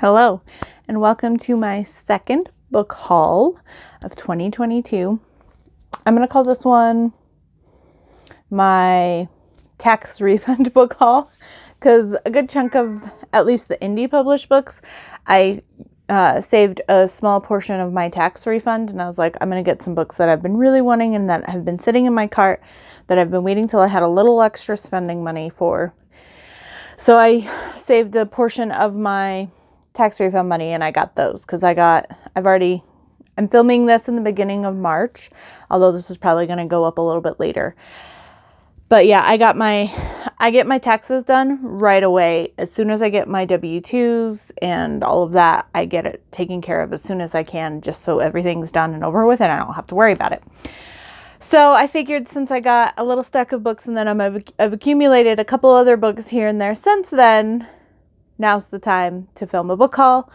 Hello, and welcome to my second book haul of 2022. I'm going to call this one my tax refund book haul because a good chunk of at least the indie published books, I saved a small portion of my tax refund, and I was like, I'm going to get some books that I've been really wanting and that have been sitting in my cart that I've been waiting till I had a little extra spending money for. So I saved a portion of my tax refund money and I got those because I'm filming this in the beginning of March, although this is probably going to go up a little bit later. But yeah, I get my taxes done right away. As soon as I get my W-2s and all of that, I get it taken care of as soon as I can, just so everything's done and over with and I don't have to worry about it. So I figured since I got a little stack of books and then I've accumulated a couple other books here and there since then, now's the time to film a book haul.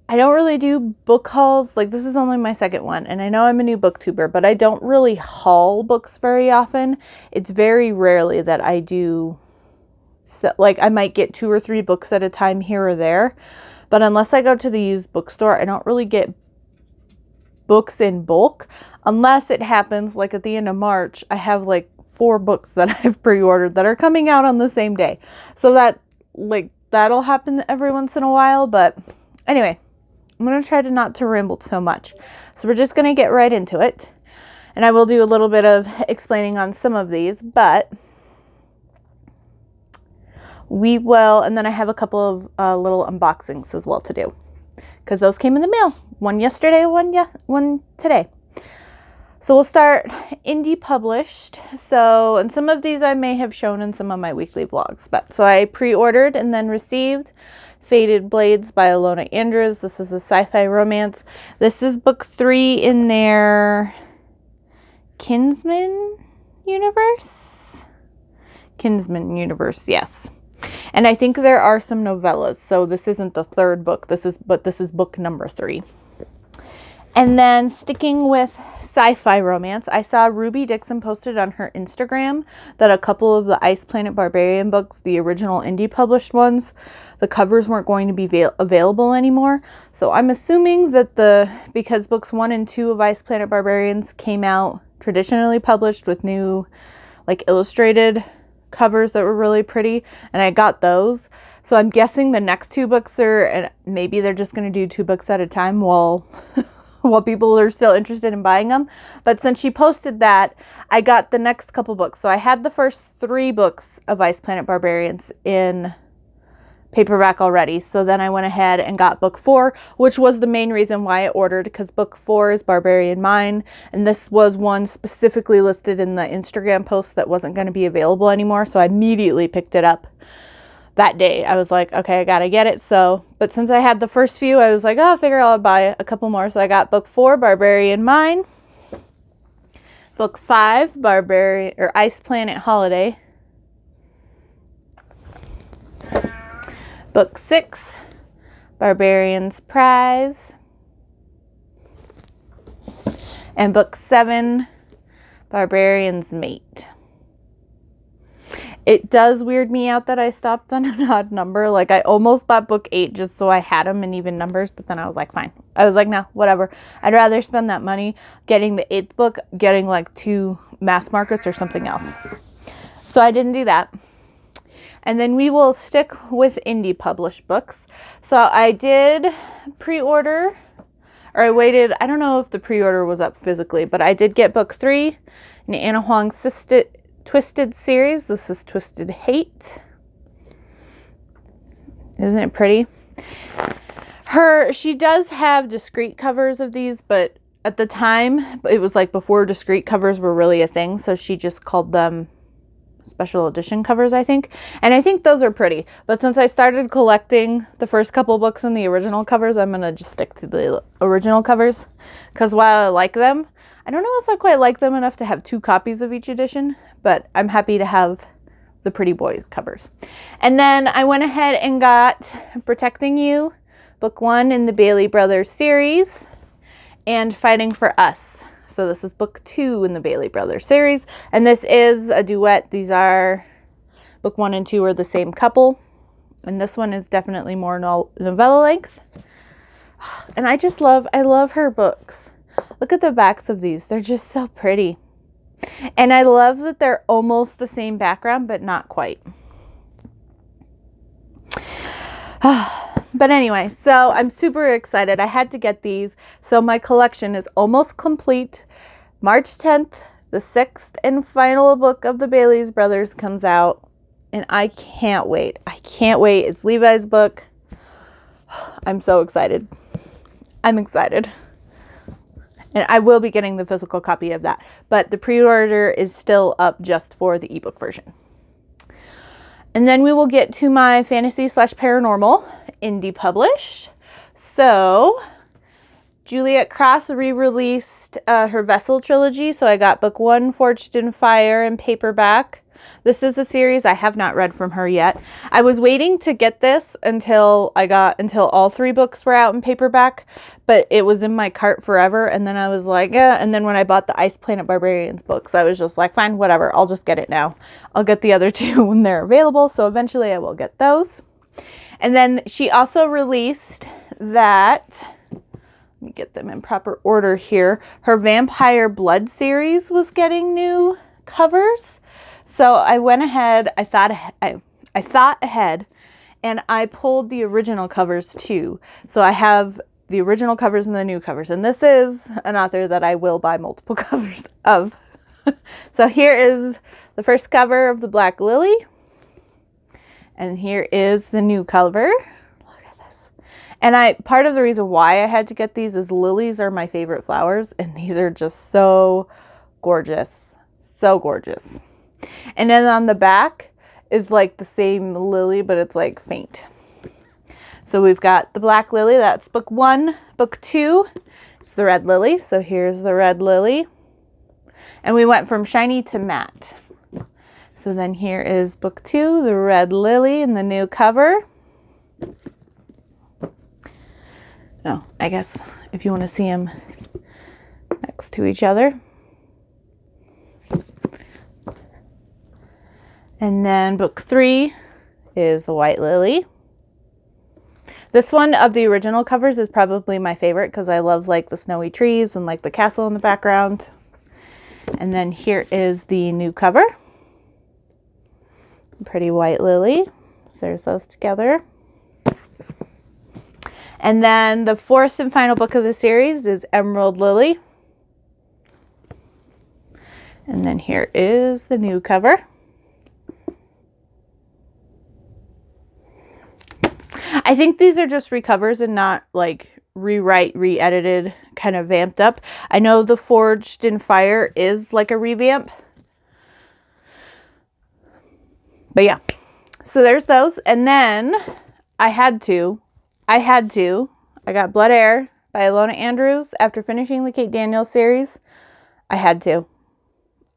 I don't really do book hauls. Like, this is only my second one, and I know I'm a new booktuber, but I don't really haul books very often. It's very rarely that I do, like, I might get 2 or 3 books at a time here or there, but unless I go to the used bookstore, I don't really get books in bulk, unless it happens like at the end of March, I have like 4 books that I've pre-ordered that are coming out on the same day. So that'll happen every once in a while, but anyway, I'm going to try not to ramble so much. So we're just going to get right into it. And I will do a little bit of explaining on some of these, but we will, and then I have a couple of little unboxings as well to do, because those came in the mail. One yesterday, one today. So we'll start indie published. So, and some of these I may have shown in some of my weekly vlogs, so I pre-ordered and then received Fated Blades by Elona. This is a sci-fi romance. This is book 3 in their Kinsman universe, yes. And I think there are some novellas, so this isn't the 3rd book. This is book number 3. And then sticking with sci-fi romance, I saw Ruby Dixon posted on her Instagram that a couple of the Ice Planet Barbarian books, the original indie published ones, the covers weren't going to be available anymore. So I'm assuming that because books 1 and 2 of Ice Planet Barbarians came out traditionally published with new like illustrated covers that were really pretty, and I got those. So I'm guessing the next 2 books and maybe they're just going to do 2 books at a time while people are still interested in buying them. But since she posted that, I got the next couple books. So I had the first 3 books of Ice Planet Barbarians in paperback already. So then I went ahead and got book 4, which was the main reason why I ordered, because book 4 is Barbarian Mine. And this was one specifically listed in the Instagram post that wasn't going to be available anymore. So I immediately picked it up that day. I was like, okay, I gotta get it. So, but since I had the first few, I was like, oh, I figure I'll buy a couple more. So I got book 4, Barbarian Mine. Book 5, Ice Planet Holiday. Book 6, Barbarian's Prize. And book 7, Barbarian's Mate. It does weird me out that I stopped on an odd number. Like, I almost bought book 8 just so I had them in even numbers, but then I was like, fine. I was like, no, whatever. I'd rather spend that money getting the 8th book, getting like 2 mass markets or something else. So I didn't do that. And then we will stick with indie published books. So I did pre-order, or I waited. I don't know if the pre-order was up physically, but I did get book 3 in Anna Huang's Twisted series. This is Twisted Hate. Isn't it pretty? She does have discrete covers of these, but at the time, it was like before discrete covers were really a thing, so she just called them special edition covers, I think. And I think those are pretty. But since I started collecting the first couple books in the original covers, I'm going to just stick to the original covers. Because while I like them, I don't know if I quite like them enough to have 2 copies of each edition, but I'm happy to have the Pretty Boy covers. And then I went ahead and got Protecting You, book 1 in the Bailey Brothers series, and Fighting for Us. So this is book 2 in the Bailey Brothers series, and this is a duet. These are book 1 and 2 are the same couple, And this one is definitely more novella length. And I love her books. Look at the backs of these. They're just so pretty. And I love that they're almost the same background, but not quite. But anyway, so I'm super excited. I had to get these. So my collection is almost complete. March 10th, the 6th and final book of the Bailey's Brothers comes out. And I can't wait. I can't wait. It's Levi's book. I'm so excited. I'm excited. And I will be getting the physical copy of that. But the pre-order is still up just for the ebook version. And then we will get to my fantasy/paranormal indie published. So Juliet Cross re-released her Vessel trilogy. So I got book 1, Forged in Fire, in paperback. This is a series I have not read from her yet. I was waiting to get this until all 3 books were out in paperback, but it was in my cart forever. And then I was like, yeah. And then when I bought the Ice Planet Barbarians books, I was just like, fine, whatever. I'll just get it now. I'll get the other 2 when they're available. So eventually I will get those. And then she also released that, let me get them in proper order here. Her Vampire Blood series was getting new covers. So I went ahead, I thought ahead, and I pulled the original covers too. So I have the original covers and the new covers. And this is an author that I will buy multiple covers of. So here is the first cover of the Black Lily. And here is the new cover. Look at this. And part of the reason why I had to get these is lilies are my favorite flowers. And these are just so gorgeous. So gorgeous. And then on the back is like the same lily, but it's like faint. So we've got the Black Lily. That's book 1. Book 2 is the Red Lily. So here's the Red Lily. And we went from shiny to matte. So then here is book 2, the Red Lily, and the new cover. Oh, I guess if you want to see them next to each other. And then book 3 is the White Lily. This one of the original covers is probably my favorite because I love like the snowy trees and like the castle in the background. And then here is the new cover. Pretty White Lily. So there's those together. And then the 4th and final book of the series is Emerald Lily. And then here is the new cover. I think these are just recovers and not like re-edited, kind of vamped up. I know the Forged in Fire is like a revamp. But yeah, so there's those. And then I got Blood Air by Elona Andrews after finishing the Kate Daniels series.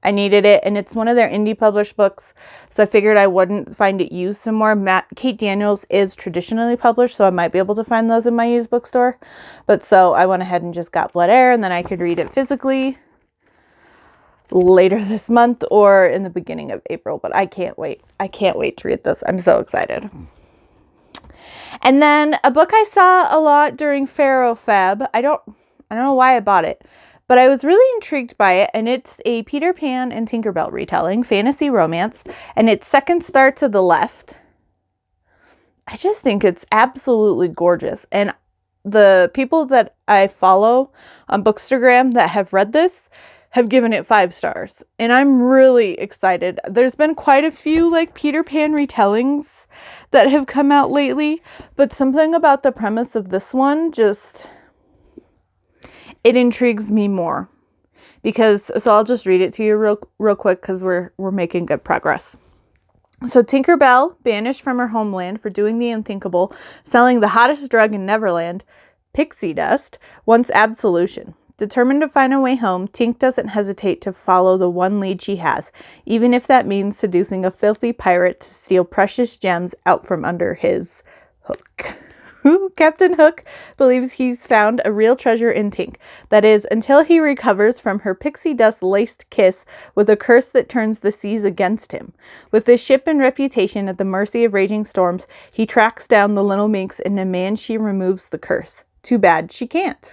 I needed it, and it's one of their indie published books, so I figured I wouldn't find it used some more. Kate Daniels is traditionally published, so I might be able to find those in my used bookstore. But so I went ahead and just got Blood Air, and then I could read it physically later this month or in the beginning of April. But I can't wait. I can't wait to read this. I'm so excited. And then a book I saw a lot during Pharaoh Feb. I don't know why I bought it, but I was really intrigued by it, and it's a Peter Pan and Tinkerbell retelling, fantasy romance, and it's Second Star to the Left. I just think it's absolutely gorgeous, and the people that I follow on Bookstagram that have read this have given it 5 stars, and I'm really excited. There's been quite a few like Peter Pan retellings that have come out lately, but something about the premise of this one just... it intrigues me more so I'll just read it to you real quick because we're making good progress. So Tinkerbell, banished from her homeland for doing the unthinkable, selling the hottest drug in Neverland, pixie dust, wants absolution. Determined to find a way home, Tink doesn't hesitate to follow the one lead she has, even if that means seducing a filthy pirate to steal precious gems out from under his hook. Captain Hook believes he's found a real treasure in Tink. That is, until he recovers from her pixie dust-laced kiss with a curse that turns the seas against him. With his ship and reputation at the mercy of raging storms, he tracks down the little minx and demands she removes the curse. Too bad she can't.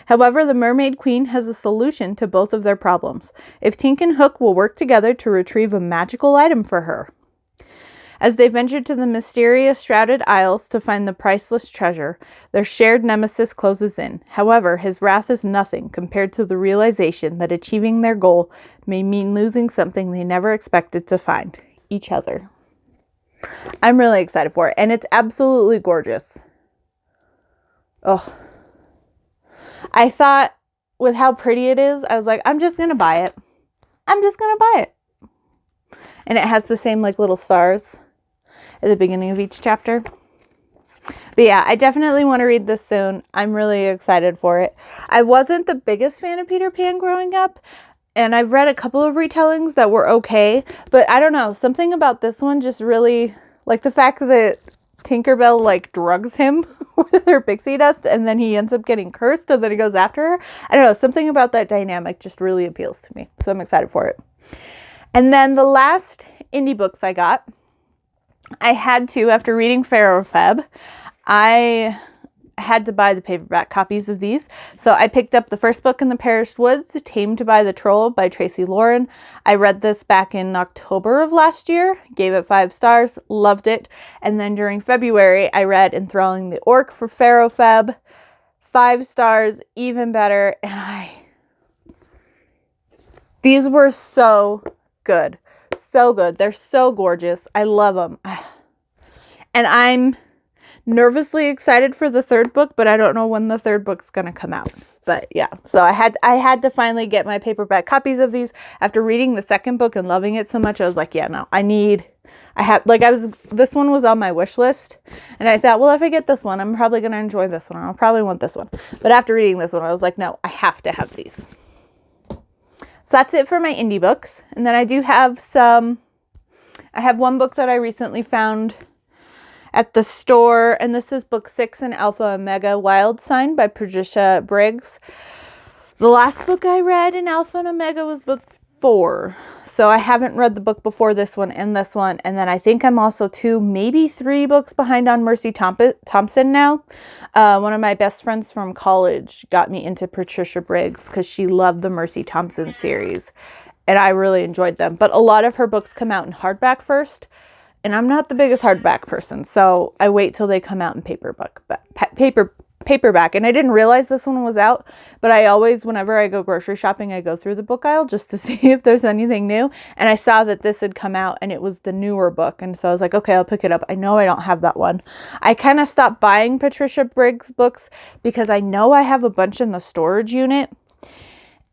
However, the Mermaid Queen has a solution to both of their problems, if Tink and Hook will work together to retrieve a magical item for her. As they venture to the mysterious Shrouded Isles to find the priceless treasure, their shared nemesis closes in. However, his wrath is nothing compared to the realization that achieving their goal may mean losing something they never expected to find, each other. I'm really excited for it, and it's absolutely gorgeous. Oh, I thought with how pretty it is, I was like, I'm just going to buy it. I'm just going to buy it. And it has the same like little stars at the beginning of each chapter. But yeah, I definitely want to read this soon. I'm really excited for it. I wasn't the biggest fan of Peter Pan growing up, and I've read a couple of retellings that were okay, but I don't know, something about this one just really, like the fact that Tinkerbell like drugs him with her pixie dust and then he ends up getting cursed and then he goes after her. I don't know, something about that dynamic just really appeals to me. So I'm excited for it. And then the last indie books I got, I had to, after reading Pharaoh Feb, I had to buy the paperback copies of these. So I picked up the first book in the Perished Woods, Tamed by the Troll by Tracy Lauren. I read this back in October of last year, gave it 5 stars, loved it. And then during February, I read Enthralling the Orc for Pharaoh Feb, 5 stars, even better. And these were so good. So good. They're so gorgeous. I love them. And I'm nervously excited for the third book, but I don't know when the third book's going to come out. But yeah, so I had to finally get my paperback copies of these after reading the second book and loving it so much. I was like, yeah, no, this one was on my wish list and I thought, well, if I get this one, I'm probably going to enjoy this one. I'll probably want this one. But after reading this one, I was like, no, I have to have these. So that's it for my indie books. And then I do have I have one book that I recently found at the store, and this is book 6 in Alpha Omega Wild Sign by Patricia Briggs. The last book I read in Alpha and Omega was book 4. So I haven't read the book before this one and this one. And then I think I'm also 2, maybe 3 books behind on Mercy Thompson now. One of my best friends from college got me into Patricia Briggs because she loved the Mercy Thompson series. And I really enjoyed them. But a lot of her books come out in hardback first. And I'm not the biggest hardback person. So I wait till they come out in paperback. And I didn't realize this one was out, but I always, whenever I go grocery shopping, I go through the book aisle just to see if there's anything new. And I saw that this had come out and it was the newer book. And so I was like, okay, I'll pick it up. I know I don't have that one. I kind of stopped buying Patricia Briggs books because I know I have a bunch in the storage unit.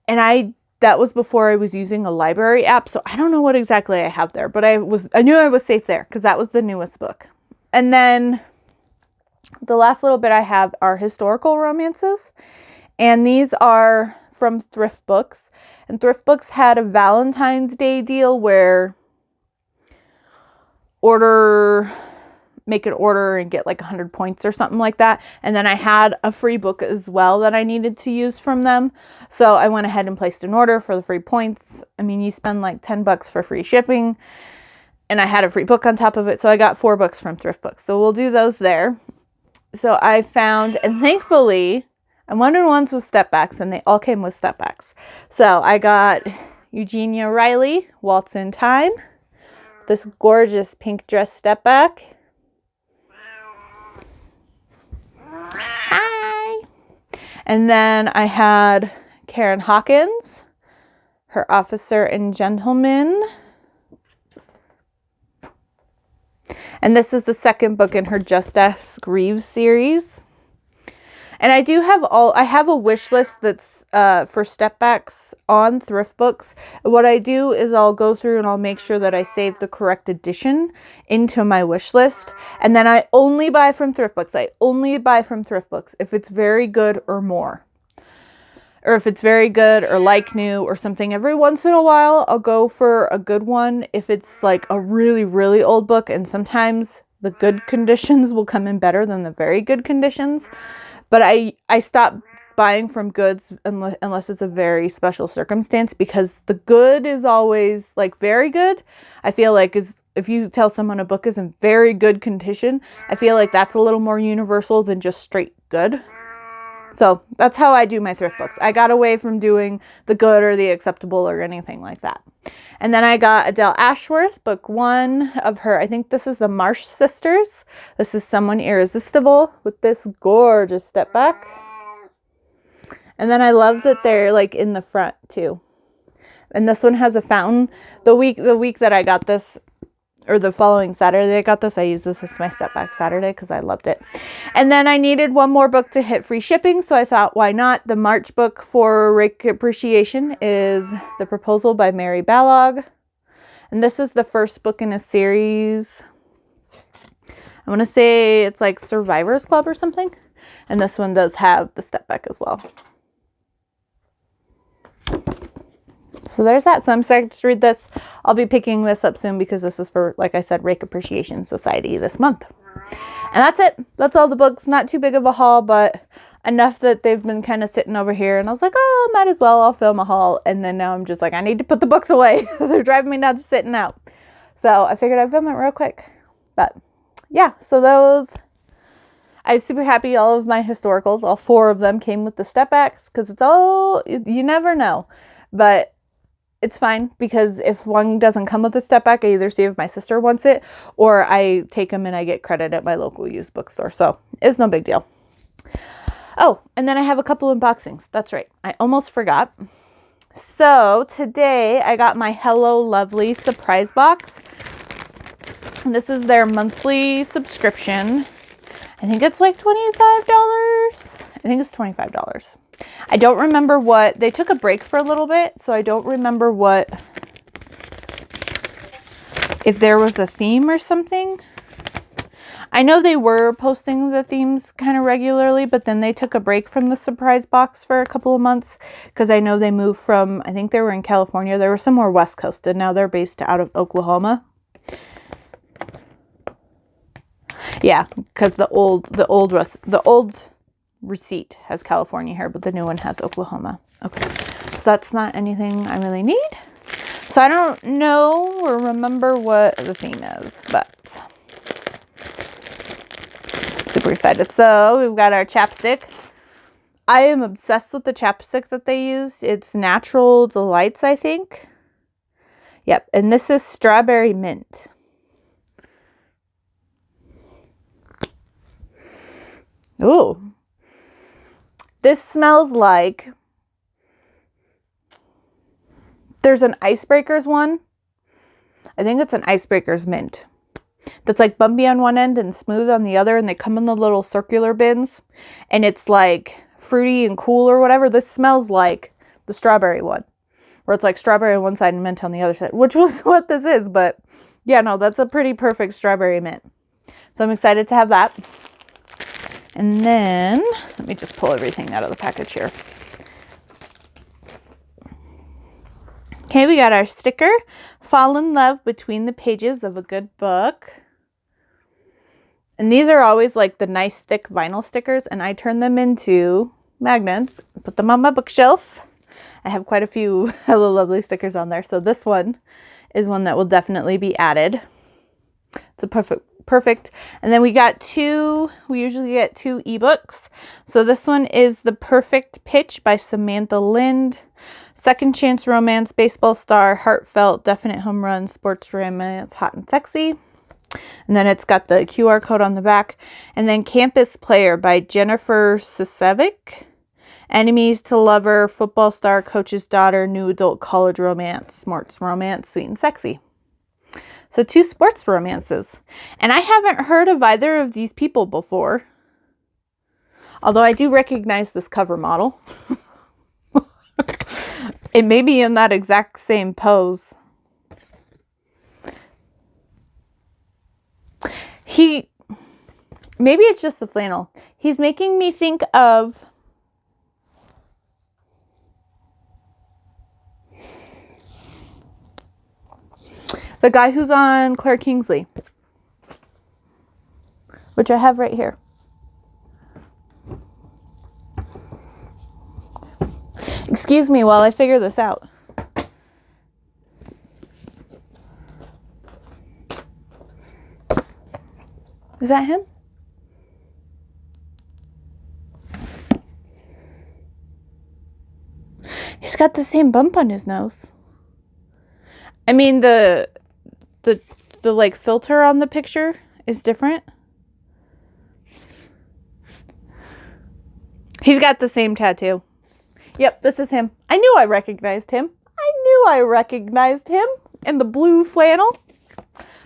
And that was before I was using a library app. So I don't know what exactly I have there, but I knew I was safe there because that was the newest book. And then the last little bit I have are historical romances, and these are from Thrift Books. And Thrift Books had a Valentine's Day deal where make an order and get like 100 points or something like that. And then I had a free book as well that I needed to use from them. So I went ahead and placed an order for the free points. I mean, you spend like $10 for free shipping, and I had a free book on top of it. So I got 4 books from Thrift Books. So we'll do those there. So I found, and thankfully, I wanted ones with step backs, and they all came with step backs. So I got Eugenia Riley, Waltz in Time, this gorgeous pink dress step back. Hi! And then I had Karen Hawkins, Her Officer and Gentleman. And this is the second book in her Just Ask Reeves series. And I have a wish list that's for step backs on Thrift Books. What I do is I'll go through and I'll make sure that I save the correct edition into my wish list. And then I only buy from Thrift Books. I only buy from Thrift Books if it's very good or more. Or if it's very good or like new or something. Every once in a while, I'll go for a good one if it's like a really, really old book. And sometimes the good conditions will come in better than the very good conditions. But I stopped buying from goods unless it's a very special circumstance, because the good is always like very good. I feel like if you tell someone a book is in very good condition, I feel like that's a little more universal than just straight good. So that's how I do my thrift books. I got away from doing the good or the acceptable or anything like that. And then I got Adele Ashworth, book 1 of her. I think this is the Marsh Sisters. This is Someone Irresistible, with this gorgeous step back. And then I love that they're like in the front too. And this one has a fountain. The week that I got this, or the following Saturday I got this, I used this as my step back Saturday because I loved it. And then I needed one more book to hit free shipping, so I thought, why not? The March book for Rake Appreciation is The Proposal by Mary Balog. And this is the first book in a series. I want to say it's like Survivors Club or something. And this one does have the step back as well. So there's that. So I'm excited to read this. I'll be picking this up soon because this is for, like I said, Rake Appreciation Society this month. And that's it. That's all the books. Not too big of a haul, but enough that they've been kind of sitting over here. And I was like, oh, might as well. I'll film a haul. And then now I'm just like, I need to put the books away. They're driving me nuts sitting out. So I figured I'd film it real quick. But yeah, so those... I was super happy all of my historicals, all 4 of them came with the step backs, because it's all, you never know. But it's fine, because if one doesn't come with a step back, I either see if my sister wants it, or I take them and I get credit at my local used bookstore. So it's no big deal. Oh, and then I have a couple unboxings. That's right. I almost forgot. So today I got my Hello Lovely surprise box. And this is their monthly subscription. I think it's like $25. I think it's $25. I don't remember what, they took a break for a little bit, so I don't remember what, if there was a theme or something. I know they were posting the themes kind of regularly, but then they took a break from the surprise box for a couple of months, because I know they moved from, I think they were in California, they were somewhere West Coast, and now they're based out of Oklahoma. Yeah, because the old receipt has California here, but the new one has Oklahoma. Okay, so that's not anything I really need. So I don't know or remember what the theme is, but super excited. So we've got our chapstick. I am obsessed with the chapstick that they use. It's Natural Delights, I think. Yep, and this is Strawberry Mint. Ooh. This smells like, there's an Icebreakers one. I think it's an Icebreakers mint. That's like bumpy on one end and smooth on the other, and they come in the little circular bins. And it's like fruity and cool or whatever. This smells like the strawberry one, where it's like strawberry on one side and mint on the other side, which was what this is. But yeah, no, that's a pretty perfect strawberry mint. So I'm excited to have that. And then, let me just pull everything out of the package here. Okay, we got our sticker, Fall in Love Between the Pages of a Good Book. And these are always like the nice thick vinyl stickers, and I turn them into magnets, put them on my bookshelf. I have quite a few Hello Lovely stickers on there, so this one is one that will definitely be added. It's a perfect. And then we got we usually get 2 ebooks. So this one is The Perfect Pitch by Samantha Lind. Second Chance Romance, Baseball Star, Heartfelt, Definite Home Run, Sports Romance, Hot and Sexy. And then it's got the QR code on the back. And then Campus Player by Jennifer Susevic. Enemies to Lover, Football Star, Coach's Daughter, New Adult College Romance, Sports Romance, Sweet and Sexy. So 2 sports romances. And I haven't heard of either of these people before. Although I do recognize this cover model. It may be in that exact same pose. Maybe it's just the flannel. He's making me think of the guy who's on Claire Kingsley. which I have right here. Excuse me while I figure this out. Is that him? He's got the same bump on his nose. I mean, the like filter on the picture is different. He's got the same tattoo. Yep, this is him. I knew I recognized him. In the blue flannel.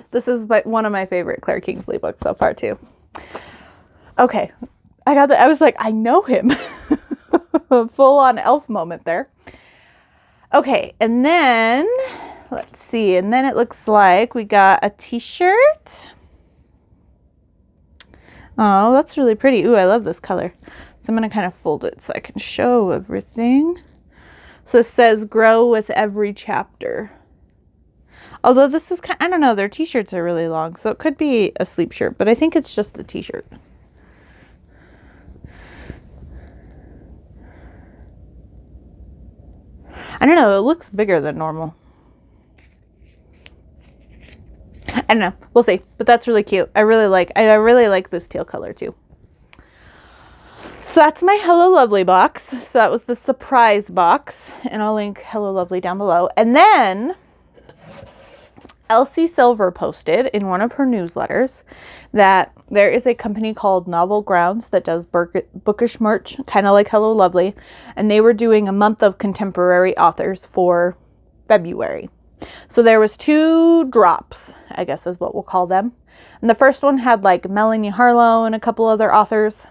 This is one of my favorite Claire Kingsley books so far too. Okay, I was like, I know him. Full on elf moment there. Okay, and then let's see. And then it looks like we got a t-shirt. Oh, that's really pretty. Ooh, I love this color. So I'm going to kind of fold it so I can show everything. So it says grow with every chapter. Although this is kind, I don't know, their t-shirts are really long, so it could be a sleep shirt, but I think it's just a t-shirt. I don't know, it looks bigger than normal. I don't know, we'll see, but that's really cute. I really like this teal color too. So that's my Hello Lovely box. So that was the surprise box, and I'll link Hello Lovely down below. And then Elsie Silver posted in one of her newsletters that there is a company called Novel Grounds that does bookish merch, kind of like Hello Lovely, and they were doing a month of contemporary authors for February. So there was 2 drops, I guess is what we'll call them. And the first one had like Melanie Harlow and a couple other authors.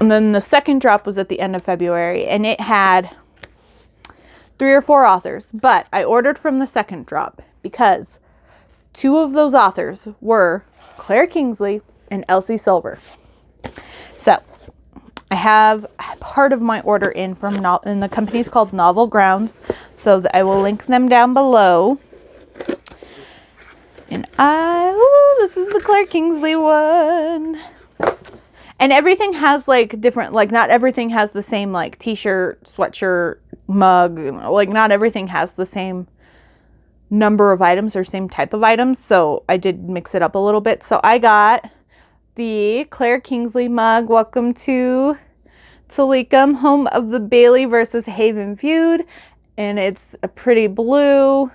And then the second drop was at the end of February, and it had 3 or 4 authors. But I ordered from the second drop because 2 of those authors were Claire Kingsley and Elsie Silver. So I have part of my order in from and the company's called Novel Grounds, so I will link them down below. And this is the Claire Kingsley one. And everything has like different, like not everything has the same like t-shirt, sweatshirt, mug, like not everything has the same number of items or same type of items. So I did mix it up a little bit. So I got the Claire Kingsley mug. Welcome to Talikum, home of the Bailey versus Haven feud. And it's a pretty blue.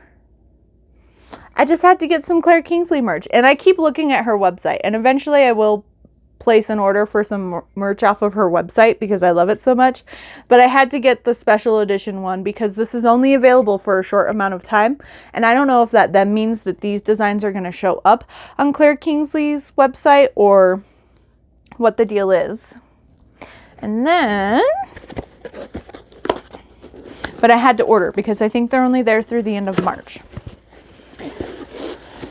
I just had to get some Claire Kingsley merch. And I keep looking at her website. And eventually I will place an order for some merch off of her website because I love it so much. But I had to get the special edition one because this is only available for a short amount of time. And I don't know if that then means that these designs are going to show up on Claire Kingsley's website or what the deal is. And then, but I had to order because I think they're only there through the end of March.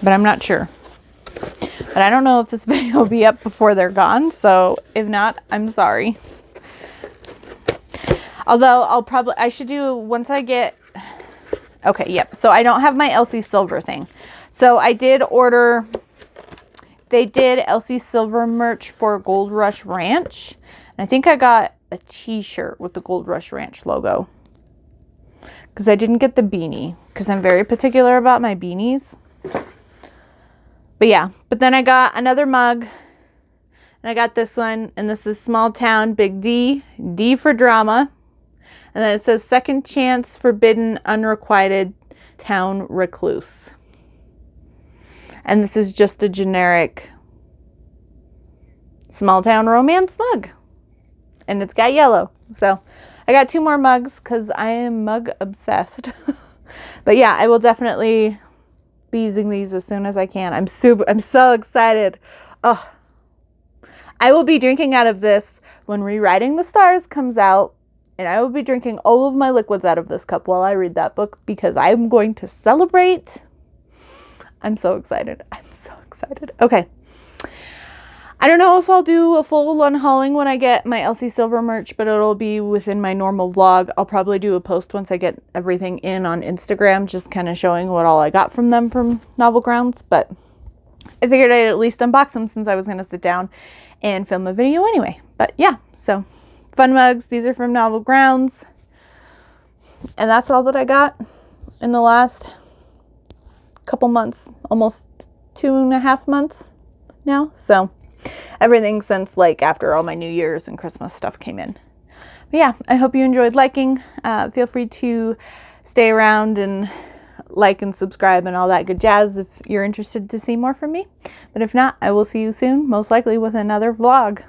But I'm not sure. But I don't know if this video will be up before they're gone. So if not, I'm sorry. Although I should do once I get, okay, yep. So I don't have my Elsie Silver thing. So I did order, they did Elsie Silver merch for Gold Rush Ranch. And I think I got a t-shirt with the Gold Rush Ranch logo. Because I didn't get the beanie. Because I'm very particular about my beanies. But yeah, but then I got another mug, and I got this one, and this is Small Town, Big D, D for Drama, and then it says Second Chance, Forbidden, Unrequited, Town Recluse. And this is just a generic small town romance mug, and it's got yellow. So I got 2 more mugs because I am mug obsessed. But yeah, I will definitely be using these as soon as I can. I'm so excited. Oh, I will be drinking out of this when Rewriting the Stars comes out, and I will be drinking all of my liquids out of this cup while I read that book because I'm going to celebrate. I'm so excited. Okay. I don't know if I'll do a full unhauling when I get my Elsie Silver merch, but it'll be within my normal vlog. I'll probably do a post once I get everything in on Instagram, just kind of showing what all I got from them from Novel Grounds. But I figured I'd at least unbox them since I was going to sit down and film a video anyway. But yeah, so fun mugs. These are from Novel Grounds. And that's all that I got in the last couple months, almost 2.5 months now. So everything since like after all my New Year's and Christmas stuff came in. But yeah, I hope you enjoyed liking. Feel free to stay around and like and subscribe and all that good jazz if you're interested to see more from me. But if not, I will see you soon, most likely with another vlog.